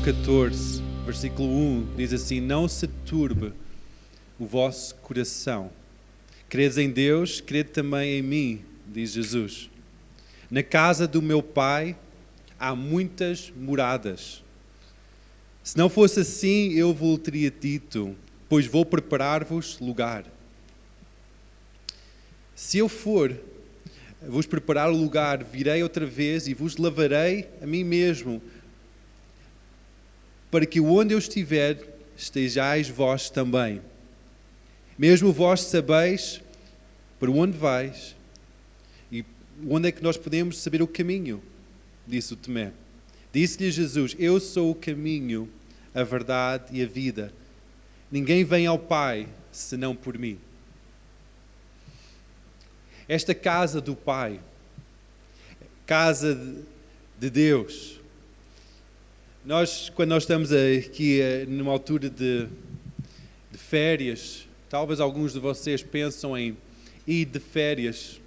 14, versículo 1, diz assim: não se turbe o vosso coração. Credes em Deus, crede também em mim, diz Jesus. Na casa do meu Pai há muitas moradas. Se não fosse assim, eu vos teria dito, pois vou preparar-vos lugar. Se eu for vos preparar o lugar, virei outra vez e vos levarei a mim mesmo, para que onde eu estiver, estejais vós também. Mesmo vós sabeis para onde vais e onde é que nós podemos saber o caminho, disse o Tomé. Disse-lhe Jesus: eu sou o caminho, a verdade e a vida. Ninguém vem ao Pai senão por mim. Esta casa do Pai, casa de Deus. Quando nós estamos aqui numa altura de férias, talvez alguns de vocês pensam em ir de férias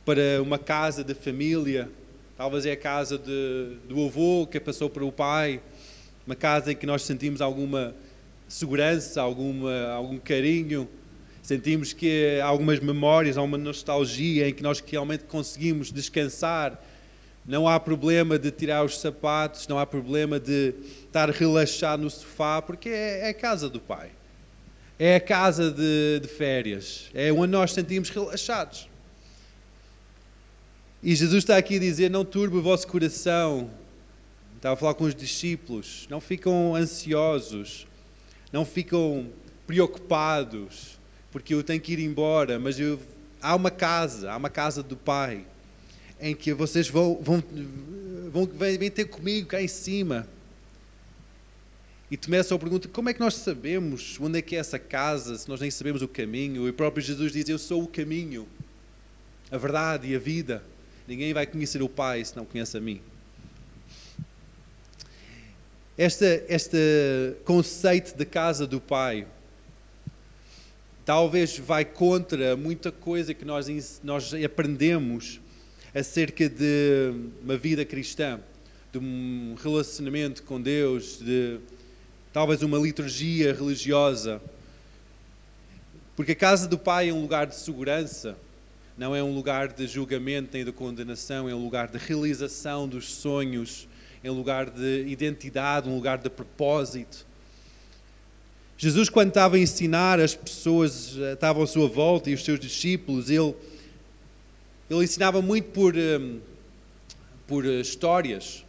para uma casa de família. Talvez é a casa do avô que passou para o pai, uma casa em que nós sentimos alguma segurança, algum carinho, sentimos que há algumas memórias, há uma nostalgia em que nós realmente conseguimos descansar. Não há problema de tirar os sapatos, não há problema de estar relaxado no sofá, porque é a casa do Pai. É a casa de férias, é onde nós sentimos relaxados. E Jesus está aqui a dizer: não turbe o vosso coração. Estava a falar com os discípulos. Não ficam ansiosos, não ficam preocupados, porque eu tenho que ir embora, mas há uma casa do Pai, em que vocês vêm ter comigo cá em cima. E Tomé só pergunta: como é que nós sabemos onde é que é essa casa, se nós nem sabemos o caminho? E o próprio Jesus diz: eu sou o caminho, a verdade e a vida. Ninguém vai conhecer o Pai se não conhece a mim. Este conceito de casa do Pai talvez vai contra muita coisa que nós aprendemos acerca de uma vida cristã, de um relacionamento com Deus, de talvez uma liturgia religiosa. Porque a casa do Pai é um lugar de segurança, não é um lugar de julgamento nem de condenação, é um lugar de realização dos sonhos, é um lugar de identidade, um lugar de propósito. Jesus, quando estava a ensinar, as pessoas estavam à sua volta e os seus discípulos, ele ensinava muito por histórias,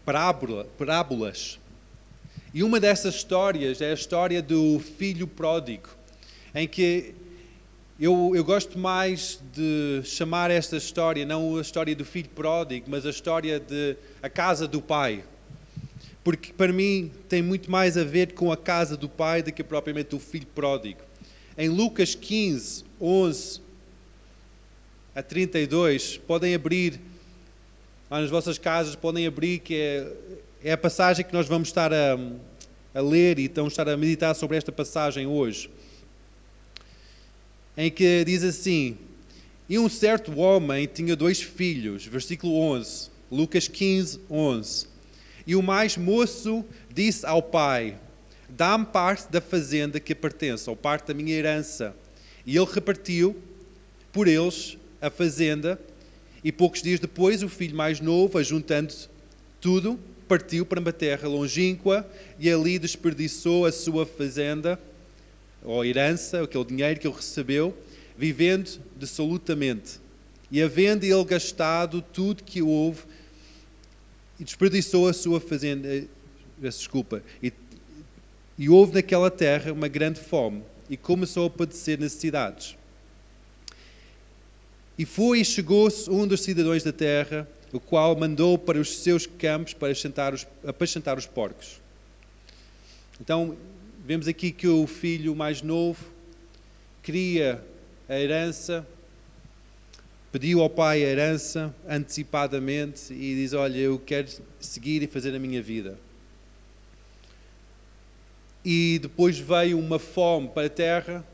parábolas. E uma dessas histórias é a história do filho pródigo, em que eu gosto mais de chamar esta história, não a história do filho pródigo, mas a história de a casa do Pai. Porque para mim tem muito mais a ver com a casa do Pai do que propriamente o filho pródigo. Em Lucas 15, 11 a 32, podem abrir, lá nas vossas casas, podem abrir, que é a passagem que nós vamos estar a ler e vamos estar a meditar sobre esta passagem hoje. Em que diz assim: e um certo homem tinha 2 filhos, versículo 11, Lucas 15, 11. E o mais moço disse ao pai: dá-me parte da fazenda que pertence, ou parte da minha herança. E ele repartiu por eles a fazenda, e poucos dias depois o filho mais novo, ajuntando tudo, partiu para uma terra longínqua e ali desperdiçou a sua fazenda, ou herança, aquele dinheiro que ele recebeu, vivendo dissolutamente. E havendo ele gastado tudo que houve, e desperdiçou a sua fazenda, e houve naquela terra uma grande fome, e começou a padecer necessidades. E foi e chegou-se um dos cidadãos da terra, o qual mandou para os seus campos para apacentar os porcos. Então, vemos aqui que o filho mais novo queria a herança, pediu ao pai a herança antecipadamente e diz: olha, eu quero seguir e fazer a minha vida. E depois veio uma fome para a terra,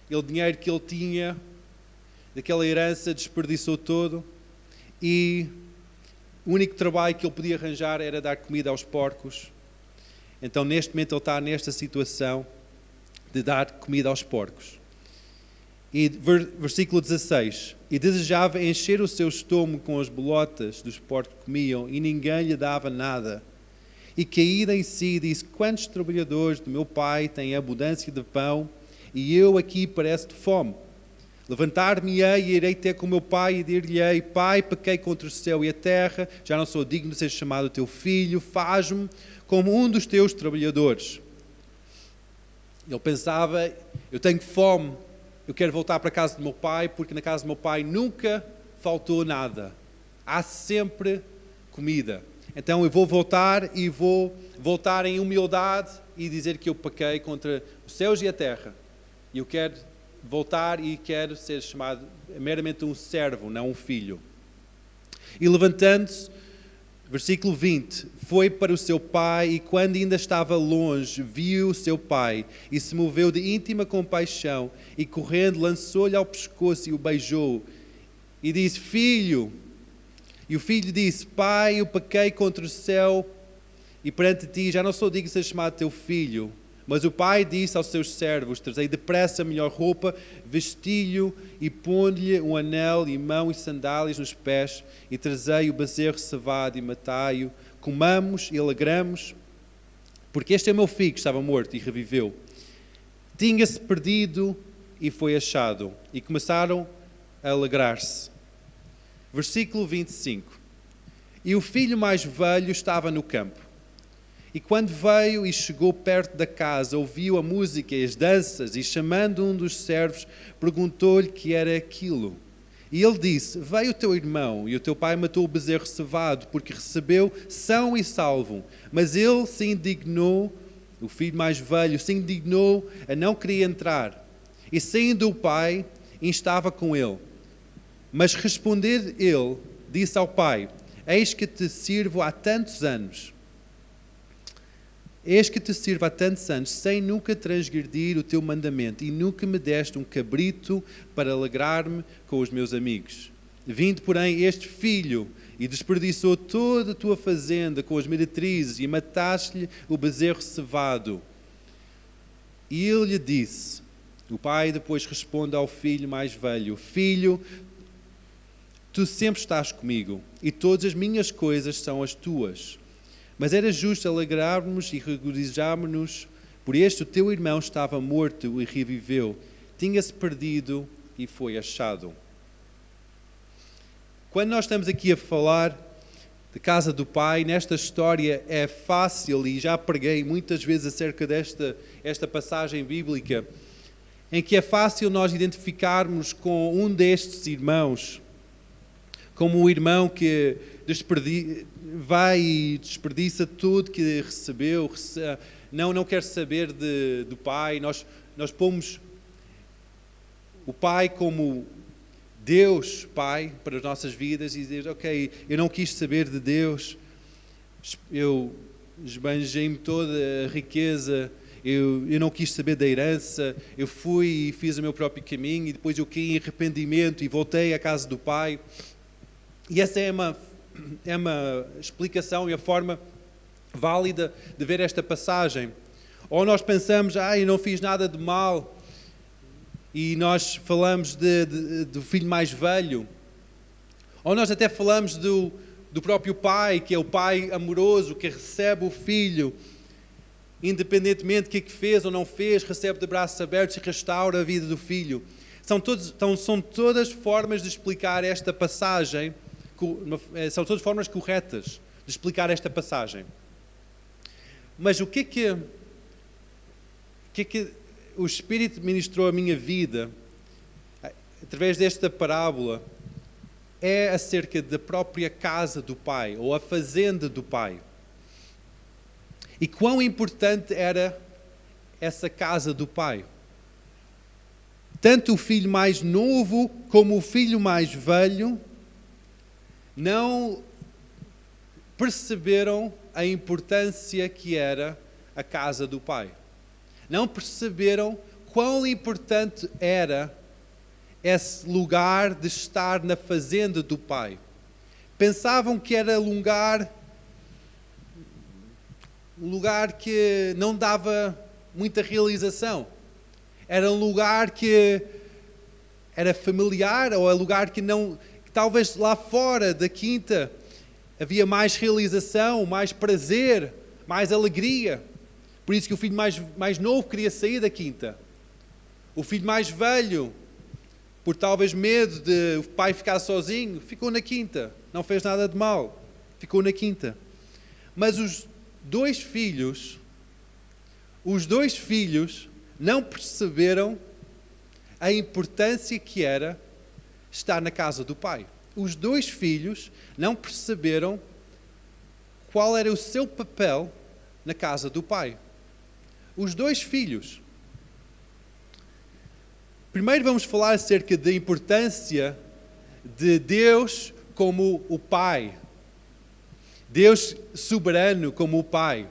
o dinheiro que ele tinha, daquela herança, desperdiçou todo e O único trabalho que ele podia arranjar era dar comida aos porcos. Então, neste momento, ele está nesta situação de dar comida aos porcos. E versículo 16. E desejava encher o seu estômago com as bolotas dos porcos que comiam, e ninguém lhe dava nada. E caída em si, disse: quantos trabalhadores do meu pai têm abundância de pão, e eu aqui pareço de fome? Levantar-me-ei e irei ter com meu pai e dir-lhe-ei: Pai, pequei contra o céu e a terra, já não sou digno de ser chamado teu filho, faz-me como um dos teus trabalhadores. Ele pensava: eu tenho fome, eu quero voltar para a casa do meu pai, porque na casa do meu pai nunca faltou nada. Há sempre comida. Então eu vou voltar e vou voltar em humildade e dizer que eu pequei contra os céus e a terra. E eu quero voltar e quero ser chamado meramente um servo, não um filho. E levantando-se, versículo 20, foi para o seu pai e quando ainda estava longe, viu o seu pai e se moveu de íntima compaixão e correndo lançou-lhe ao pescoço e o beijou e disse: filho. E o filho disse: pai, eu pequei contra o céu e perante ti, já não sou digno de ser chamado teu filho. Mas o pai disse aos seus servos: trazei depressa a melhor roupa, vesti-lhe e pôs-lhe um anel e mão e sandálias nos pés, e trazei o bezerro cevado e matai-o, comamos e alegramos, porque este é o meu filho que estava morto e reviveu. Tinha-se perdido e foi achado, e começaram a alegrar-se. Versículo 25. E o filho mais velho estava no campo. E quando veio e chegou perto da casa, ouviu a música e as danças, e chamando um dos servos, perguntou-lhe que era aquilo. E ele disse: veio o teu irmão, e o teu pai matou o bezerro cevado, porque recebeu são e salvo. Mas ele se indignou, o filho mais velho, se indignou a não querer entrar. E saindo o pai, estava com ele. Mas responder ele, disse ao pai: eis que te sirvo há tantos anos. Eis que te sirvo há tantos anos, sem nunca transgredir o teu mandamento, e nunca me deste um cabrito para alegrar-me com os meus amigos. Vindo, porém, este filho, e desperdiçou toda a tua fazenda com as meretrizes, e mataste-lhe o bezerro cevado. E ele lhe disse, o pai depois responde ao filho mais velho: filho, tu sempre estás comigo, e todas as minhas coisas são as tuas. Mas era justo alegrarmos e regozijarmos-nos, por este o teu irmão estava morto e reviveu, tinha-se perdido e foi achado. Quando nós estamos aqui a falar de casa do Pai, nesta história é fácil, e já preguei muitas vezes acerca esta passagem bíblica, em que é fácil nós identificarmos com um destes irmãos, como o irmão que vai e desperdiça tudo que recebeu, não quer saber do pai. Nós pomos o pai como Deus, Pai, para as nossas vidas, e dizer: ok, eu não quis saber de Deus, eu esbanjei-me toda a riqueza, eu não quis saber da herança, eu fui e fiz o meu próprio caminho, e depois eu caí em arrependimento e voltei à casa do Pai. E essa é uma explicação e a forma válida de ver esta passagem. Ou nós pensamos: eu não fiz nada de mal, e nós falamos do filho mais velho. Ou nós até falamos do próprio pai, que é o pai amoroso, que recebe o filho, independentemente do que fez ou não fez, recebe de braços abertos e restaura a vida do filho. São todas formas de explicar esta passagem. São todas formas corretas de explicar esta passagem. Mas o que é que o Espírito ministrou à minha vida através desta parábola é acerca da própria casa do Pai, ou a fazenda do Pai. E quão importante era essa casa do Pai. Tanto o filho mais novo como o filho mais velho não perceberam a importância que era a casa do Pai. Não perceberam quão importante era esse lugar de estar na fazenda do Pai. pensavam que era um lugar que não dava muita realização. Era um lugar que era familiar, ou é um lugar que talvez lá fora da quinta havia mais realização, mais prazer, mais alegria. Por isso que o filho mais novo queria sair da quinta. O filho mais velho, por talvez medo de o pai ficar sozinho, ficou na quinta. Não fez nada de mal. Ficou na quinta. Mas os dois filhos não perceberam a importância que era estar na casa do pai. Os dois filhos não perceberam qual era o seu papel na casa do pai. Os dois filhos. Primeiro vamos falar acerca da importância de Deus como o Pai. Deus soberano como o Pai.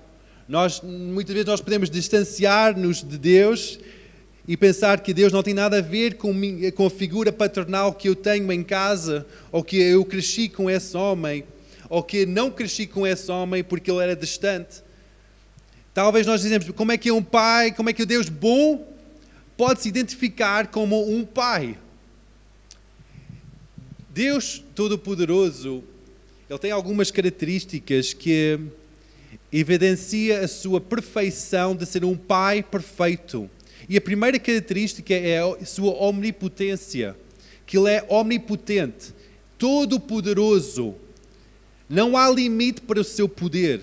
Muitas vezes nós podemos distanciar-nos de Deus e pensar que Deus não tem nada a ver com a figura paternal que eu tenho em casa, ou que eu cresci com esse homem, ou que não cresci com esse homem porque ele era distante. Talvez nós dizemos, como é que é um pai, como é que o Deus bom pode se identificar como um pai? Deus Todo-Poderoso, ele tem algumas características que evidencia a sua perfeição de ser um pai perfeito. E a primeira característica é a sua omnipotência, que ele é omnipotente, todo-poderoso. Não há limite para o seu poder.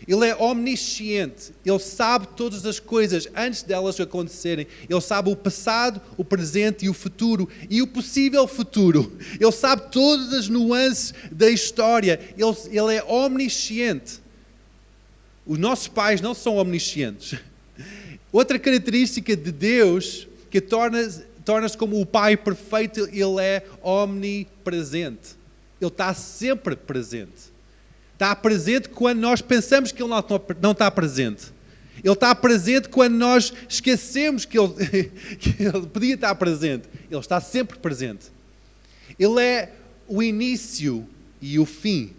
Ele é omnisciente, ele sabe todas as coisas antes delas acontecerem. Ele sabe o passado, o presente e o futuro, e o possível futuro. Ele sabe todas as nuances da história. Ele é omnisciente. Os nossos pais não são omniscientes. Outra característica de Deus que torna-se como o Pai perfeito, ele é omnipresente. Ele está sempre presente. Está presente quando nós pensamos que ele não está presente. Ele está presente quando nós esquecemos que ele podia estar presente. Ele está sempre presente. Ele é o início e o fim,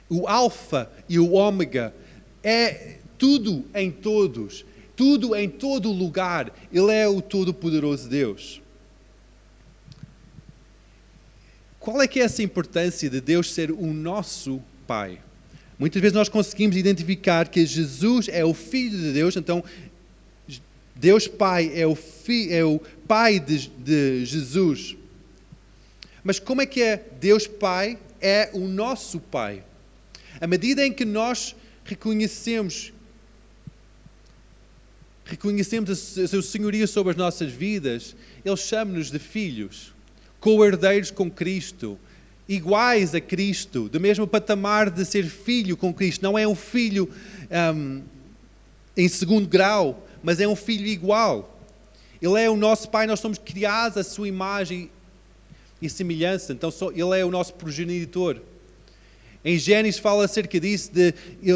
o alfa e o ômega. É tudo em todos. Tudo em todo lugar. Ele é o Todo-Poderoso Deus. Qual é que é essa importância de Deus ser o nosso Pai? Muitas vezes nós conseguimos identificar que Jesus é o Filho de Deus, então Deus Pai é o Pai de Jesus. Mas como é que é Deus Pai é o nosso Pai? À medida em que nós reconhecemos o seu senhorio sobre as nossas vidas, Ele chama-nos de filhos, co-herdeiros com Cristo, iguais a Cristo, do mesmo patamar de ser filho com Cristo. Não é um filho em segundo grau, mas é um filho igual. Ele é o nosso Pai, nós somos criados à sua imagem e semelhança, então Ele é o nosso progenitor. Em Gênesis fala acerca disso,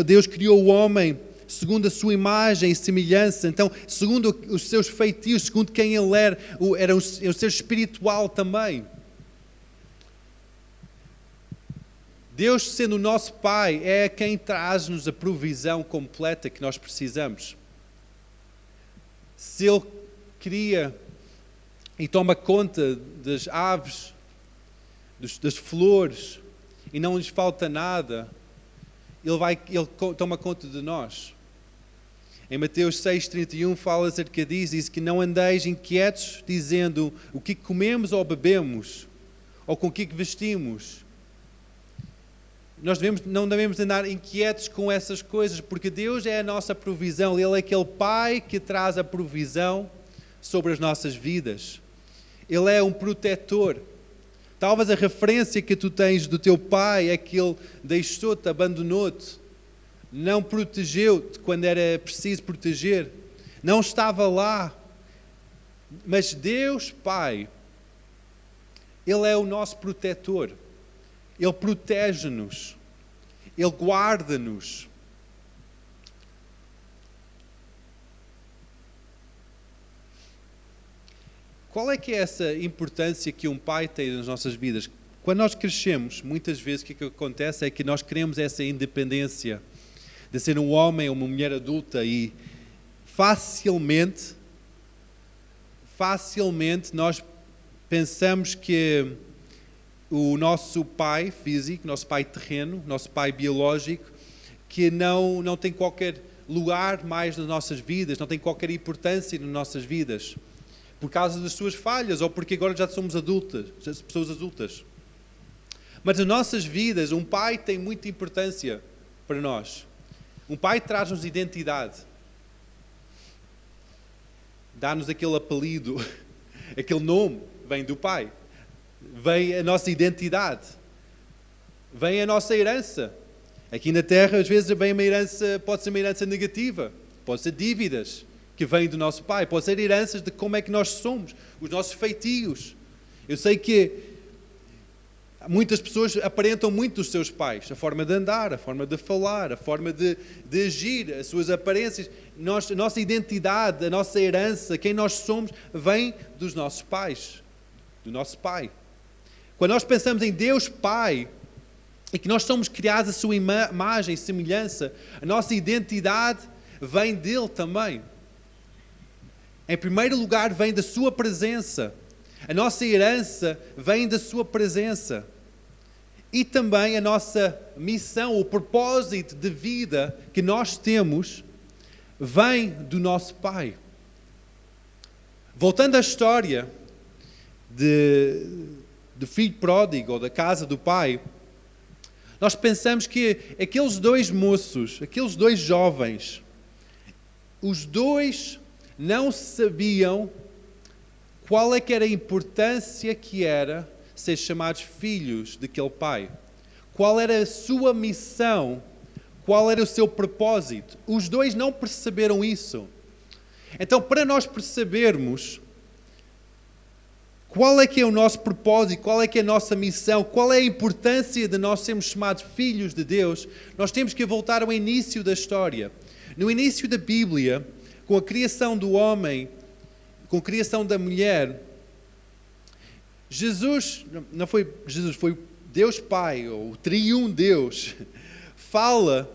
Deus criou o homem segundo a sua imagem e semelhança, então segundo os seus feitios, segundo quem ele era um ser espiritual também. Deus, sendo o nosso Pai, é quem traz-nos a provisão completa que nós precisamos. Se Ele cria e toma conta das aves, das flores, e não lhes falta nada, Ele toma conta de nós. Em Mateus 6,31 fala acerca disso, diz que não andeis inquietos, dizendo o que comemos ou bebemos, ou com o que vestimos. Nós não devemos andar inquietos com essas coisas, porque Deus é a nossa provisão. Ele é aquele Pai que traz a provisão sobre as nossas vidas. Ele é um protetor. Talvez a referência que tu tens do teu pai é que ele deixou-te, abandonou-te, não protegeu-te quando era preciso proteger, não estava lá. Mas Deus Pai, Ele é o nosso protetor. Ele protege-nos. Ele guarda-nos. Qual é que é essa importância que um pai tem nas nossas vidas? Quando nós crescemos, muitas vezes o que acontece é que nós queremos essa independência de ser um homem ou uma mulher adulta e facilmente nós pensamos que o nosso pai físico, nosso pai terreno, nosso pai biológico, que não tem qualquer lugar mais nas nossas vidas, não tem qualquer importância nas nossas vidas, por causa das suas falhas ou porque agora já somos adultas, pessoas adultas. Mas nas nossas vidas, um pai tem muita importância para nós. Um pai traz-nos identidade. Dá-nos aquele apelido, aquele nome, vem do pai. Vem a nossa identidade. Vem a nossa herança. Aqui na Terra, às vezes, vem uma herança, pode ser uma herança negativa. Pode ser dívidas que vêm do nosso pai. Pode ser heranças de como é que nós somos, os nossos feitios. Eu sei que muitas pessoas aparentam muito dos seus pais, a forma de andar, a forma de falar, a forma de agir, as suas aparências. A nossa identidade, a nossa herança, quem nós somos, vem dos nossos pais, do nosso pai. Quando nós pensamos em Deus Pai, e que nós somos criados à sua imagem e semelhança, a nossa identidade vem dele também. Em primeiro lugar, vem da sua presença. A nossa herança vem da sua presença. E também a nossa missão, o propósito de vida que nós temos, vem do nosso Pai. Voltando à história do filho pródigo, ou da casa do pai, nós pensamos que aqueles dois moços, aqueles dois jovens, os dois não sabiam qual é que era a importância que era ser chamados filhos daquele pai. Qual era a sua missão, qual era o seu propósito. Os dois não perceberam isso. Então, para nós percebermos qual é que é o nosso propósito, qual é que é a nossa missão, qual é a importância de nós sermos chamados filhos de Deus, nós temos que voltar ao início da história. No início da Bíblia, com a criação do homem, com a criação da mulher, foi Deus Pai, ou o triune Deus, fala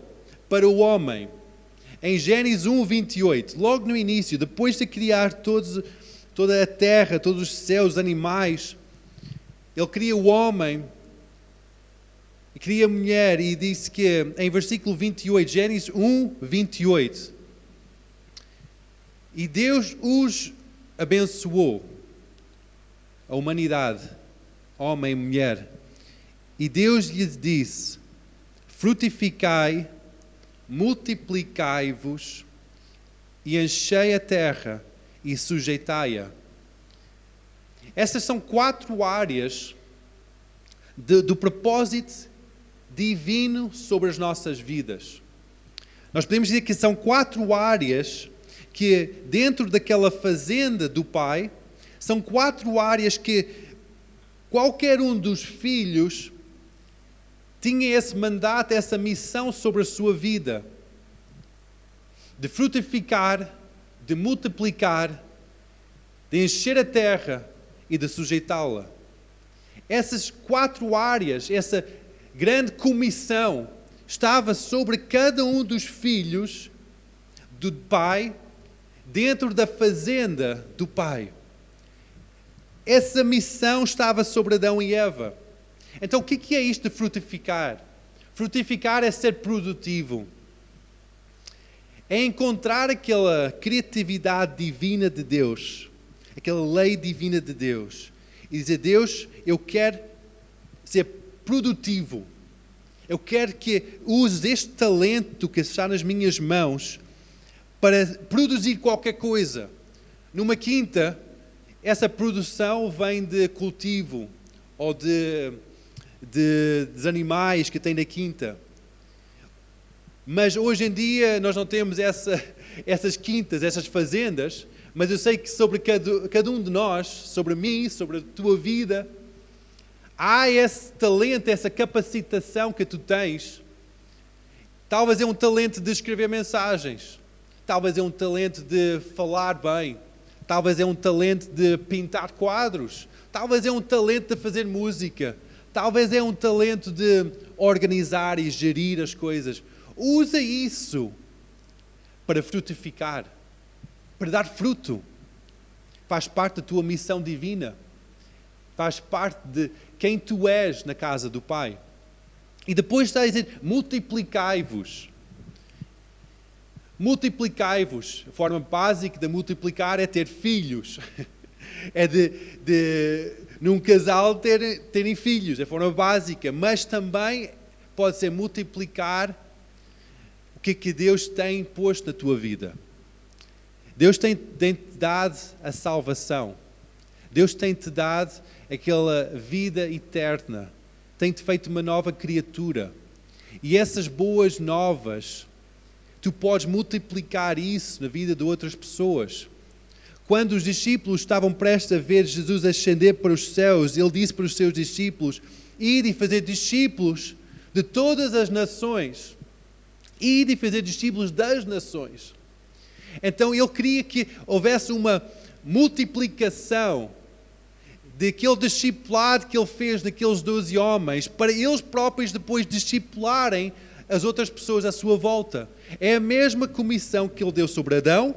para o homem. Em Gênesis 1:28, logo no início, depois de criar toda a terra, todos os céus, os animais, Ele cria o homem, cria a mulher, e diz que, em versículo 28, Gênesis 1:28, e Deus os abençoou, a humanidade, homem e mulher, e Deus lhes disse: frutificai, multiplicai-vos e enchei a terra e sujeitai-a. Essas são 4 áreas do propósito divino sobre as nossas vidas. Nós podemos dizer que são 4 áreas que, dentro daquela fazenda do pai, são 4 áreas que qualquer um dos filhos tinha esse mandato, essa missão sobre a sua vida, de frutificar, de multiplicar, de encher a terra e de sujeitá-la. Essas 4 áreas, essa grande comissão, estava sobre cada um dos filhos do pai, dentro da fazenda do pai. Essa missão estava sobre Adão e Eva. Então, o que é isto de frutificar? Frutificar é ser produtivo. É encontrar aquela criatividade divina de Deus, aquela lei divina de Deus, e dizer: Deus, eu quero ser produtivo. Eu quero que uses este talento que está nas minhas mãos para produzir qualquer coisa. Numa quinta, essa produção vem de cultivo ou dos animais que tem na quinta. Mas hoje em dia nós não temos essas quintas, essas fazendas, mas eu sei que sobre cada um de nós, sobre mim, sobre a tua vida, há esse talento, essa capacitação que tu tens. Talvez é um talento de escrever mensagens, talvez é um talento de falar bem, talvez é um talento de pintar quadros, talvez é um talento de fazer música, talvez é um talento de organizar e gerir as coisas. Usa isso para frutificar, para dar fruto. Faz parte da tua missão divina. Faz parte de quem tu és na casa do Pai. E depois está a dizer, multiplicai-vos. Multiplicai-vos. A forma básica de multiplicar é ter filhos. É num casal terem filhos. É a forma básica. Mas também pode ser multiplicar o que Deus tem posto na tua vida. Deus tem-te dado a salvação. Deus tem-te dado aquela vida eterna. Tem-te feito uma nova criatura. E essas boas novas, tu podes multiplicar isso na vida de outras pessoas. Quando os discípulos estavam prestes a ver Jesus ascender para os céus, ele disse para os seus discípulos, ide e fazer discípulos de todas as nações. Ide e fazer discípulos das nações. Então ele queria que houvesse uma multiplicação daquele discipulado que ele fez naqueles 12 homens, para eles próprios depois discipularem as outras pessoas à sua volta. É a mesma comissão que ele deu sobre Adão,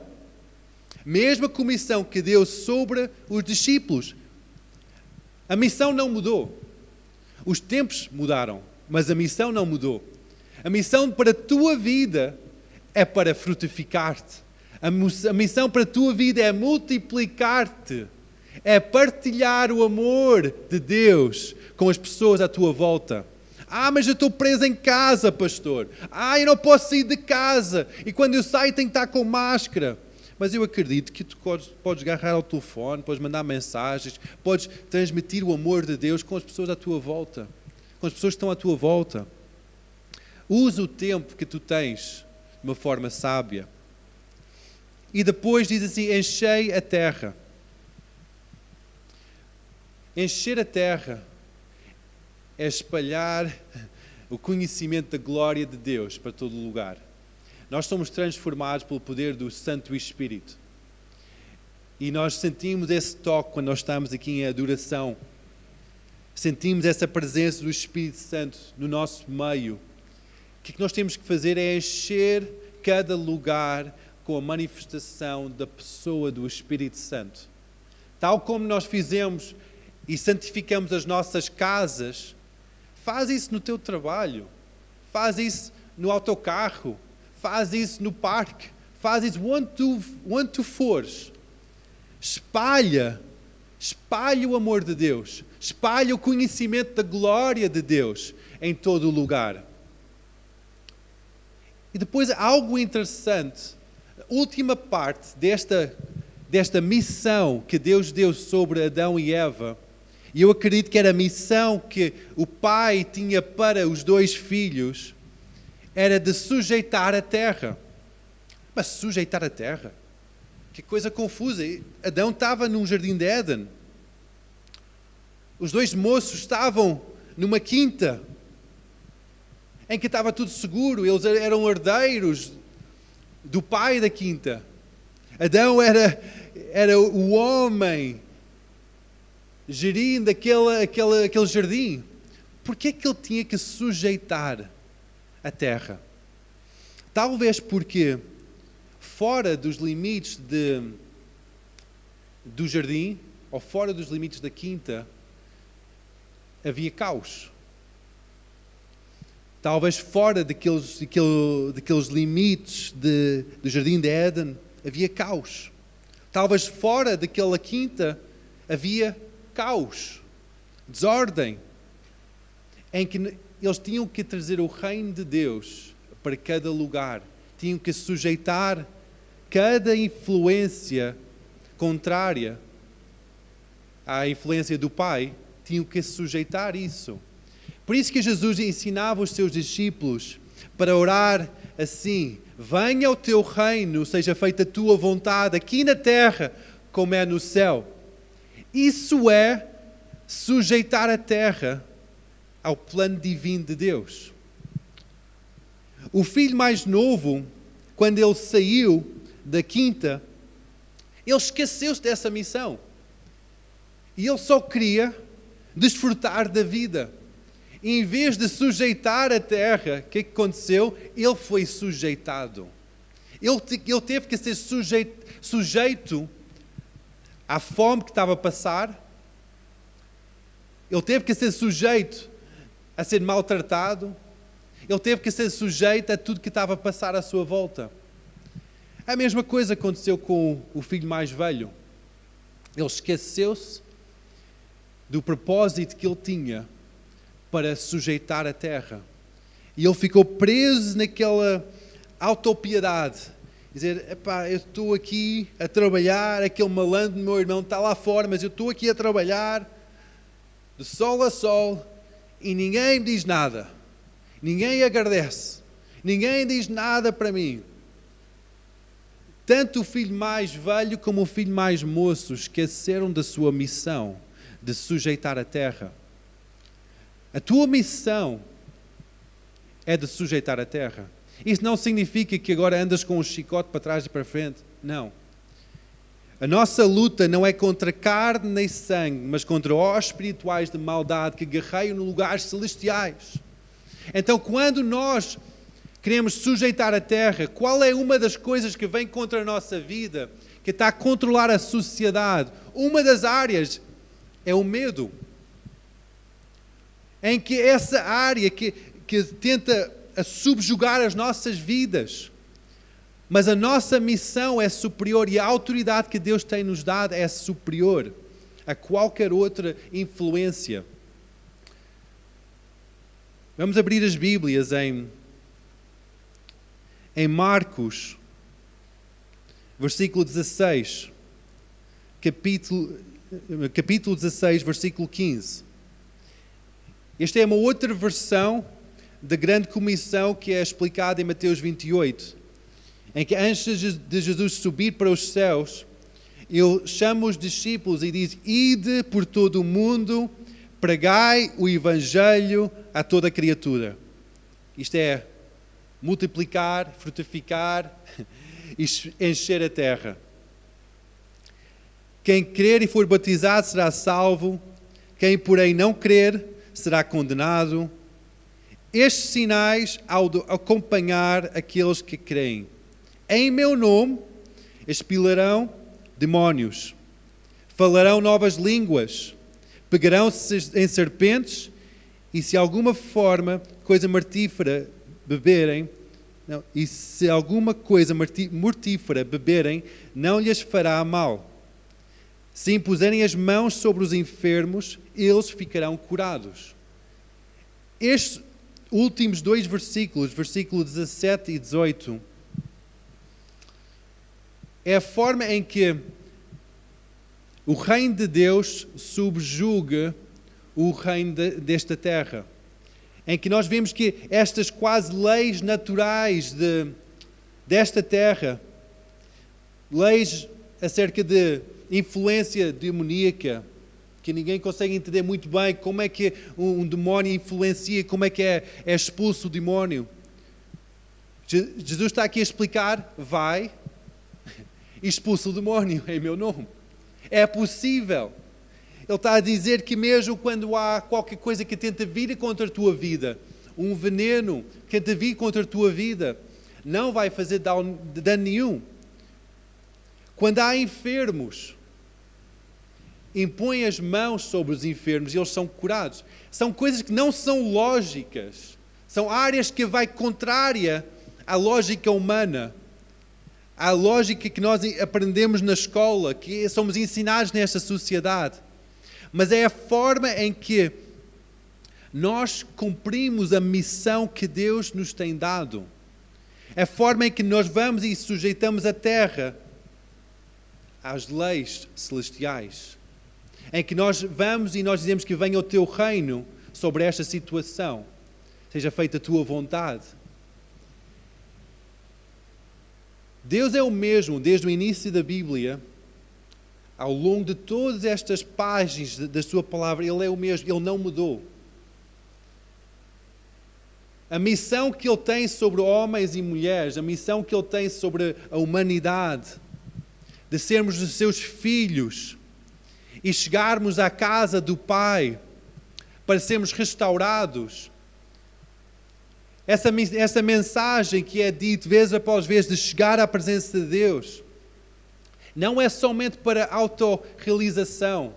mesma comissão que deu sobre os discípulos. A missão não mudou. Os tempos mudaram, mas a missão não mudou. A missão para a tua vida é para frutificar-te. A missão para a tua vida é multiplicar-te. É partilhar o amor de Deus com as pessoas à tua volta. Mas eu estou preso em casa, pastor. Eu não posso sair de casa. E quando eu saio tenho que estar com máscara. Mas eu acredito que tu podes agarrar ao telefone, podes mandar mensagens, podes transmitir o amor de Deus com as pessoas à tua volta. Com as pessoas que estão à tua volta. Usa o tempo que tu tens de uma forma sábia. E depois diz assim, enchei a terra. Encher a terra é espalhar o conhecimento da glória de Deus para todo lugar. Nós somos transformados pelo poder do Santo Espírito. E nós sentimos esse toque quando nós estamos aqui em adoração. Sentimos essa presença do Espírito Santo no nosso meio. O que nós temos que fazer é encher cada lugar com a manifestação da pessoa do Espírito Santo. Tal como nós fizemos e santificamos as nossas casas, faz isso no teu trabalho, faz isso no autocarro, faz isso no parque, faz isso onde tu fores. Espalha o amor de Deus, espalha o conhecimento da glória de Deus em todo o lugar. E depois algo interessante, a última parte desta missão que Deus deu sobre Adão e Eva, e eu acredito que era a missão que o pai tinha para os 2 filhos, era de sujeitar a terra. Mas sujeitar a terra? Que coisa confusa. Adão estava num jardim de Éden. Os 2 moços estavam numa quinta, em que estava tudo seguro, eles eram herdeiros do pai da quinta. Adão era o homem gerindo aquele jardim. Por que é que ele tinha que sujeitar a terra? Talvez porque fora dos limites do jardim, ou fora dos limites da quinta, havia caos. Talvez fora daqueles limites do jardim de Éden, havia caos. Talvez fora daquela quinta havia caos, desordem, em que eles tinham que trazer o reino de Deus para cada lugar, tinham que sujeitar cada influência contrária à influência do Pai, tinham que sujeitar isso. Por isso que Jesus ensinava os seus discípulos para orar assim: venha o teu reino, seja feita a tua vontade aqui na terra como é no céu. Isso é sujeitar a terra ao plano divino de Deus. O filho mais novo, quando ele saiu da quinta, ele esqueceu-se dessa missão. E ele só queria desfrutar da vida. Em vez de sujeitar a terra, o que aconteceu? Ele foi sujeitado. Ele teve que ser sujeito à fome que estava a passar. Ele teve que ser sujeito a ser maltratado. Ele teve que ser sujeito a tudo que estava a passar à sua volta. A mesma coisa aconteceu com o filho mais velho. Ele esqueceu-se do propósito que ele tinha para sujeitar a terra. E ele ficou preso naquela autopiedade. Dizer, epá, eu estou aqui a trabalhar, aquele malandro do meu irmão está lá fora, mas eu estou aqui a trabalhar de sol a sol e ninguém me diz nada. Ninguém agradece. Ninguém diz nada para mim. Tanto o filho mais velho como o filho mais moço esqueceram da sua missão de sujeitar a terra. A tua missão é de sujeitar a terra. Isso não significa que agora andas com um chicote para trás e para frente. Não. A nossa luta não é contra carne nem sangue, mas contra os espirituais de maldade que guerreiam nos lugares celestiais. Então, quando nós queremos sujeitar a terra, qual é uma das coisas que vem contra a nossa vida, que está a controlar a sociedade? Uma das áreas é o medo. Em que essa área que tenta subjugar as nossas vidas. Mas a nossa missão é superior e a autoridade que Deus tem nos dado é superior a qualquer outra influência. Vamos abrir as Bíblias em Marcos, versículo 16, capítulo 16, versículo 15. Esta é uma outra versão da grande comissão que é explicada em Mateus 28, em que antes de Jesus subir para os céus, ele chama os discípulos e diz: ide por todo o mundo, pregai o Evangelho a toda criatura. Isto é, multiplicar, frutificar e encher a terra. Quem crer e for batizado será salvo, quem porém não crer será condenado. Estes sinais hão de acompanhar aqueles que creem. Em meu nome expilarão demónios, falarão novas línguas, pegarão-se em serpentes e se alguma coisa mortífera beberem, não lhes fará mal. Se impuserem as mãos sobre os enfermos, eles ficarão curados. Estes últimos dois versículos, versículos 17 e 18, é a forma em que o reino de Deus subjuga o reino desta terra. Em que nós vemos que estas quase leis naturais desta terra, leis acerca de influência demoníaca, que ninguém consegue entender muito bem como é que um demónio influencia, como é que é expulso o demónio. Jesus está aqui a explicar: vai e expulsa o demónio em meu nome. É possível. Ele está a dizer que mesmo quando há qualquer coisa que tenta vir contra a tua vida, um veneno que tenta vir contra a tua vida, não vai fazer dano nenhum. Quando há enfermos, impõe as mãos sobre os enfermos e eles são curados. São coisas que não são lógicas. São áreas que vai contrária à lógica humana. À lógica que nós aprendemos na escola, que somos ensinados nesta sociedade. Mas é a forma em que nós cumprimos a missão que Deus nos tem dado. É a forma em que nós vamos e sujeitamos a terra às leis celestiais. Em que nós vamos e nós dizemos que venha o teu reino sobre esta situação. Seja feita a tua vontade. Deus é o mesmo desde o início da Bíblia. Ao longo de todas estas páginas da sua palavra, Ele é o mesmo, Ele não mudou. A missão que Ele tem sobre homens e mulheres, a missão que Ele tem sobre a humanidade, de sermos os seus filhos e chegarmos à casa do Pai para sermos restaurados. Essa mensagem que é dita vez após vez de chegar à presença de Deus, não é somente para autorrealização,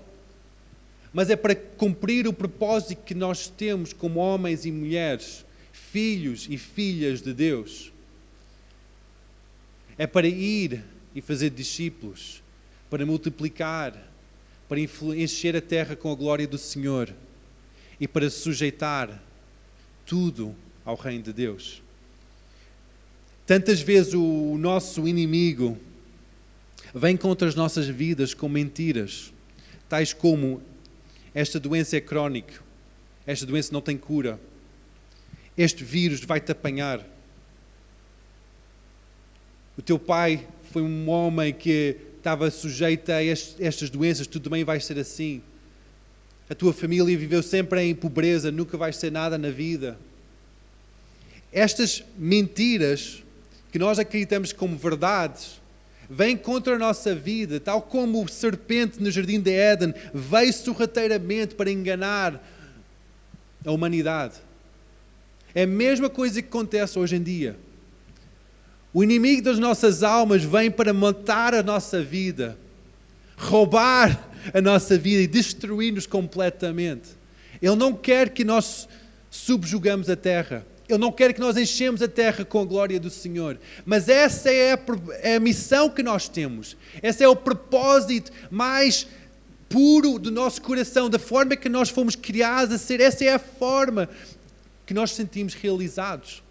mas é para cumprir o propósito que nós temos como homens e mulheres, filhos e filhas de Deus. É para ir e fazer discípulos, para multiplicar, para encher a terra com a glória do Senhor e para sujeitar tudo ao reino de Deus. Tantas vezes o nosso inimigo vem contra as nossas vidas com mentiras, tais como: esta doença é crónica, esta doença não tem cura, este vírus vai-te apanhar. O teu pai foi um homem que estava sujeito a estas doenças, tu também vais ser assim. A tua família viveu sempre em pobreza, nunca vais ser nada na vida. Estas mentiras que nós acreditamos como verdades vêm contra a nossa vida, tal como o serpente no jardim de Éden veio sorrateiramente para enganar a humanidade. É a mesma coisa que acontece hoje em dia. O inimigo das nossas almas vem para matar a nossa vida, roubar a nossa vida e destruir-nos completamente. Ele não quer que nós subjugamos a terra. Ele não quer que nós enchemos a terra com a glória do Senhor. Mas essa é a missão que nós temos. Esse é o propósito mais puro do nosso coração, da forma que nós fomos criados a ser. Essa é a forma que nós sentimos realizados.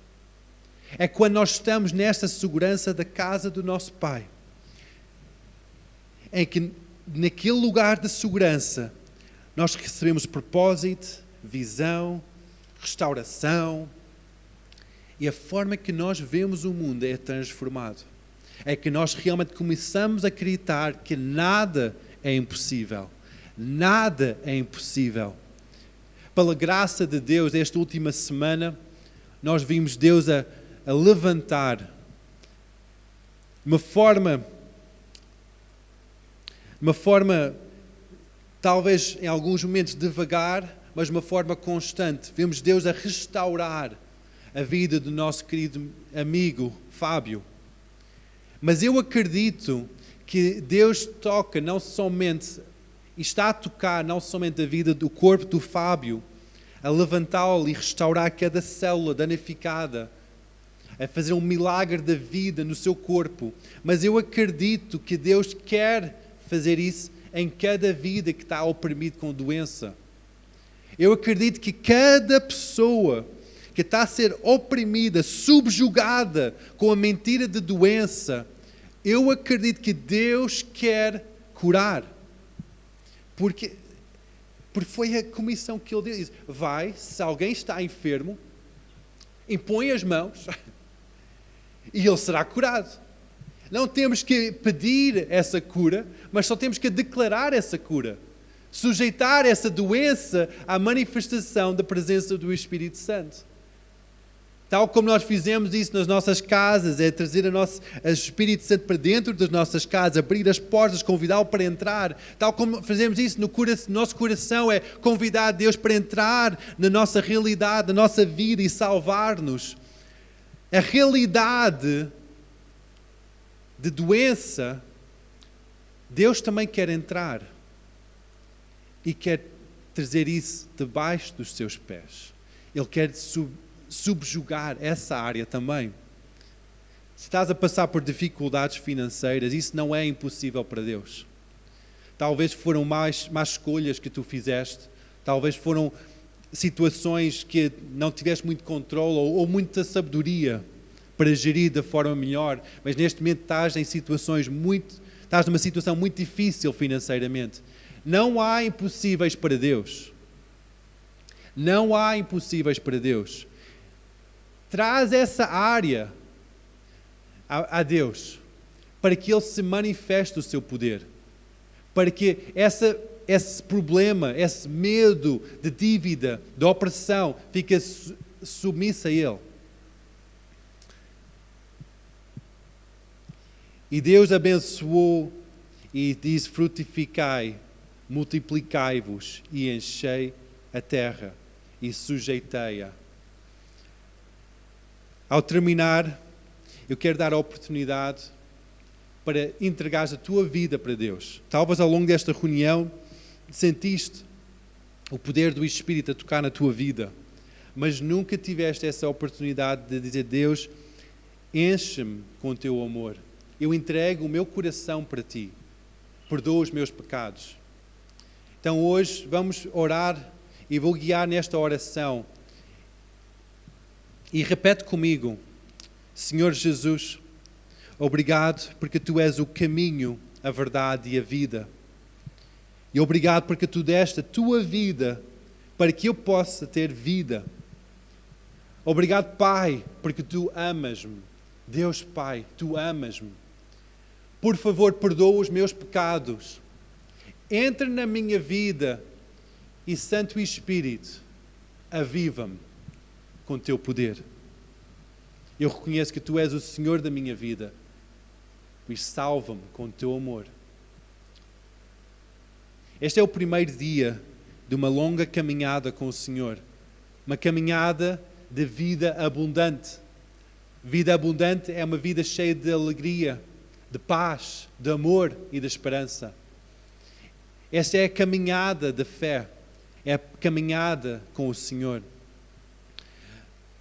É quando nós estamos nesta segurança da casa do nosso Pai. Em que, naquele lugar de segurança, nós recebemos propósito, visão, restauração. E a forma que nós vemos o mundo é transformado. É que nós realmente começamos a acreditar que nada é impossível. Nada é impossível. Pela graça de Deus, esta última semana, nós vimos Deus a levantar de uma forma talvez em alguns momentos devagar, mas de uma forma constante. Vemos Deus a restaurar a vida do nosso querido amigo Fábio. Mas eu acredito que Deus toca não somente, e está a tocar não somente a vida do corpo do Fábio, a levantá-lo e restaurar cada célula danificada, a fazer um milagre da vida no seu corpo. Mas eu acredito que Deus quer fazer isso em cada vida que está oprimido com doença. Eu acredito que cada pessoa que está a ser oprimida, subjugada com a mentira de doença, eu acredito que Deus quer curar. Porque foi a comissão que Ele deu. Vai, se alguém está enfermo, impõe as mãos e ele será curado. Não temos que pedir essa cura, mas só temos que declarar essa cura. Sujeitar essa doença à manifestação da presença do Espírito Santo. Tal como nós fizemos isso nas nossas casas, é trazer o Espírito Santo para dentro das nossas casas, abrir as portas, convidá-lo para entrar. Tal como fazemos isso no nosso coração, é convidar Deus para entrar na nossa realidade, na nossa vida e salvar-nos. A realidade de doença, Deus também quer entrar e quer trazer isso debaixo dos seus pés. Ele quer subjugar essa área também. Se estás a passar por dificuldades financeiras, isso não é impossível para Deus. Talvez foram más escolhas que tu fizeste, talvez foram situações que não tiveste muito controle ou muita sabedoria para gerir da forma melhor, mas neste momento estás numa situação muito difícil financeiramente. Não há impossíveis para Deus. Não há impossíveis para Deus. Traz essa área a Deus, para que Ele se manifeste o seu poder, para que esse problema, esse medo de dívida, de opressão, fique submissa a Ele. E Deus abençoou e diz: frutificai, multiplicai-vos e enchei a terra e sujeitei-a. Ao terminar, eu quero dar a oportunidade para entregares a tua vida para Deus. Talvez ao longo desta reunião sentiste o poder do Espírito a tocar na tua vida, mas nunca tiveste essa oportunidade de dizer: Deus, enche-me com o teu amor. Eu entrego o meu coração para ti. Perdoa os meus pecados. Então hoje vamos orar e vou guiar nesta oração. E repete comigo: Senhor Jesus, obrigado porque Tu és o caminho, a verdade e a vida. E obrigado porque Tu deste a Tua vida para que eu possa ter vida. Obrigado, Pai, porque Tu amas-me. Deus Pai, Tu amas-me. Por favor, perdoa os meus pecados. Entra na minha vida e Santo Espírito, aviva-me com Teu poder. Eu reconheço que Tu és o Senhor da minha vida, pois salva-me com o Teu amor. Este é o primeiro dia de uma longa caminhada com o Senhor. Uma caminhada de vida abundante. Vida abundante é uma vida cheia de alegria, de paz, de amor e de esperança. Esta é a caminhada da fé. É a caminhada com o Senhor.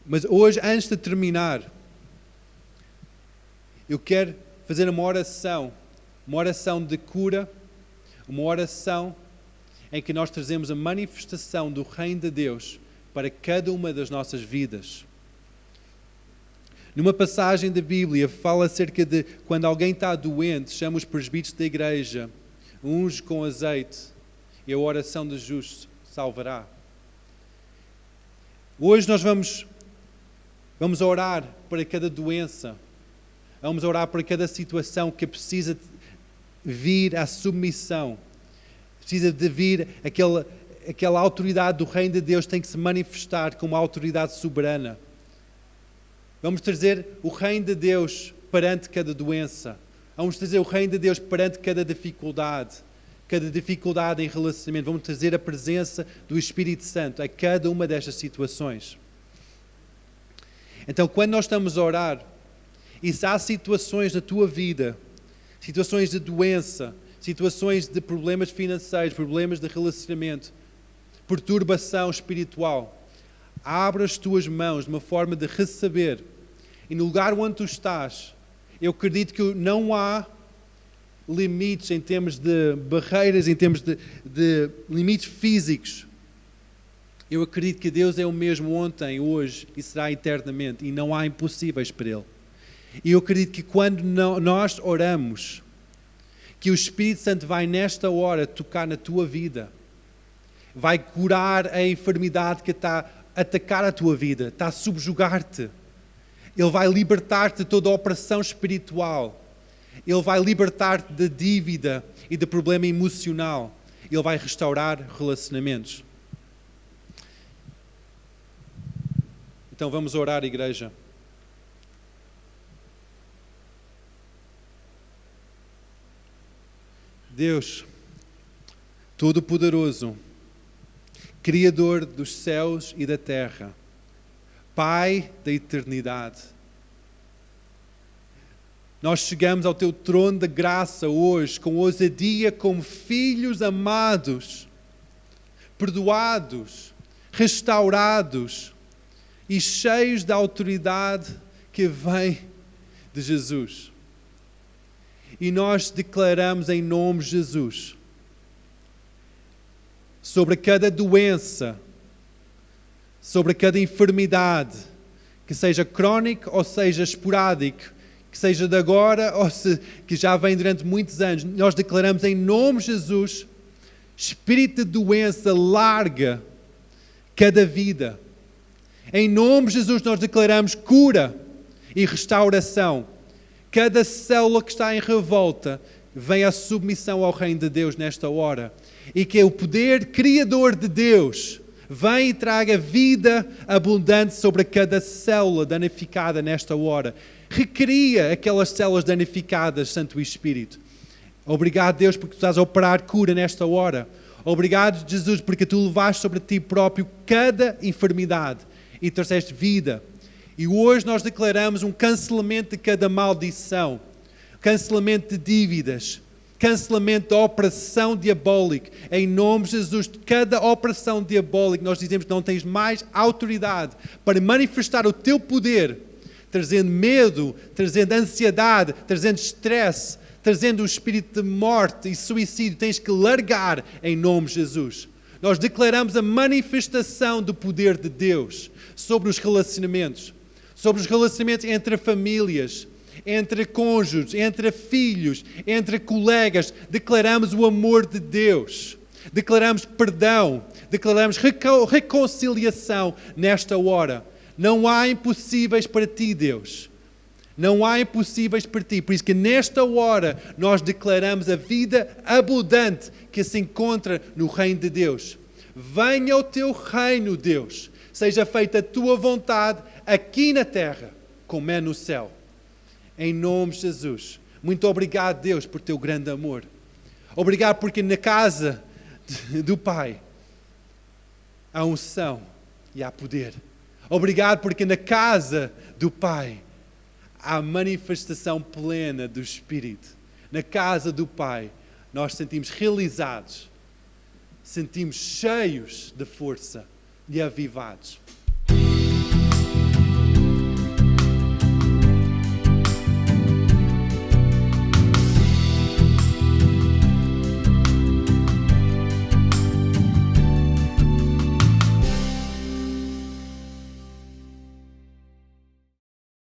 Mas hoje, antes de terminar, eu quero fazer uma oração de cura, uma oração em que nós trazemos a manifestação do Reino de Deus para cada uma das nossas vidas. Numa passagem da Bíblia, fala acerca de quando alguém está doente, chama os presbíteros da igreja, unge com azeite, e a oração do justo salvará. Hoje nós vamos orar para cada doença, vamos orar para cada situação que precisa vir à submissão, precisa de vir aquela autoridade do Reino de Deus, tem que se manifestar como uma autoridade soberana. Vamos trazer o Reino de Deus perante cada doença, vamos trazer o Reino de Deus perante cada dificuldade em relacionamento, vamos trazer a presença do Espírito Santo a cada uma destas situações. Então, quando nós estamos a orar, e se há situações na tua vida, situações de doença, situações de problemas financeiros, problemas de relacionamento, perturbação espiritual, abre as tuas mãos de uma forma de receber. E no lugar onde tu estás, eu acredito que não há limites em termos de barreiras, em termos de limites físicos. Eu acredito que Deus é o mesmo ontem, hoje e será eternamente, e não há impossíveis para Ele. E eu acredito que quando nós oramos, que o Espírito Santo vai nesta hora tocar na tua vida, vai curar a enfermidade que está a atacar a tua vida, está a subjugar-te. Ele vai libertar-te de toda a opressão espiritual. Ele vai libertar-te de dívida e de problema emocional. Ele vai restaurar relacionamentos. Então vamos orar, igreja. Deus, Todo-Poderoso, Criador dos céus e da terra, Pai da eternidade, nós chegamos ao Teu trono de graça hoje com ousadia, como filhos amados, perdoados, restaurados e cheios da autoridade que vem de Jesus. E nós declaramos em nome de Jesus, sobre cada doença, sobre cada enfermidade, que seja crónica ou seja esporádica, que seja de agora ou que já vem durante muitos anos, nós declaramos em nome de Jesus, espírito de doença, larga cada vida. Em nome de Jesus nós declaramos cura e restauração. Cada célula que está em revolta vem à submissão ao Reino de Deus nesta hora. E que o poder criador de Deus venha e traga vida abundante sobre cada célula danificada nesta hora. Recria aquelas células danificadas, Santo Espírito. Obrigado, Deus, porque Tu estás a operar cura nesta hora. Obrigado, Jesus, porque tu levaste sobre ti próprio cada enfermidade e trouxeste vida. E hoje nós declaramos um cancelamento de cada maldição, cancelamento de dívidas, cancelamento da opressão diabólica. Em nome de Jesus, cada opressão diabólica, nós dizemos que não tens mais autoridade para manifestar o teu poder, trazendo medo, trazendo ansiedade, trazendo estresse, trazendo o espírito de morte e suicídio. Tens que largar em nome de Jesus. Nós declaramos a manifestação do poder de Deus sobre os relacionamentos entre famílias, entre cônjuges, entre filhos, entre colegas. Declaramos o amor de Deus, declaramos perdão, declaramos reconciliação nesta hora. Não há impossíveis para ti, Deus. Não há impossíveis para ti. Por isso que nesta hora nós declaramos a vida abundante que se encontra no reino de Deus. Venha o teu reino, Deus. Seja feita a tua vontade aqui na terra, como é no céu. Em nome de Jesus. Muito obrigado, Deus, por teu grande amor. Obrigado porque na casa do Pai há unção e há poder. Obrigado porque na casa do Pai há manifestação plena do Espírito. Na casa do Pai nós sentimos realizados, sentimos cheios de força e avivados.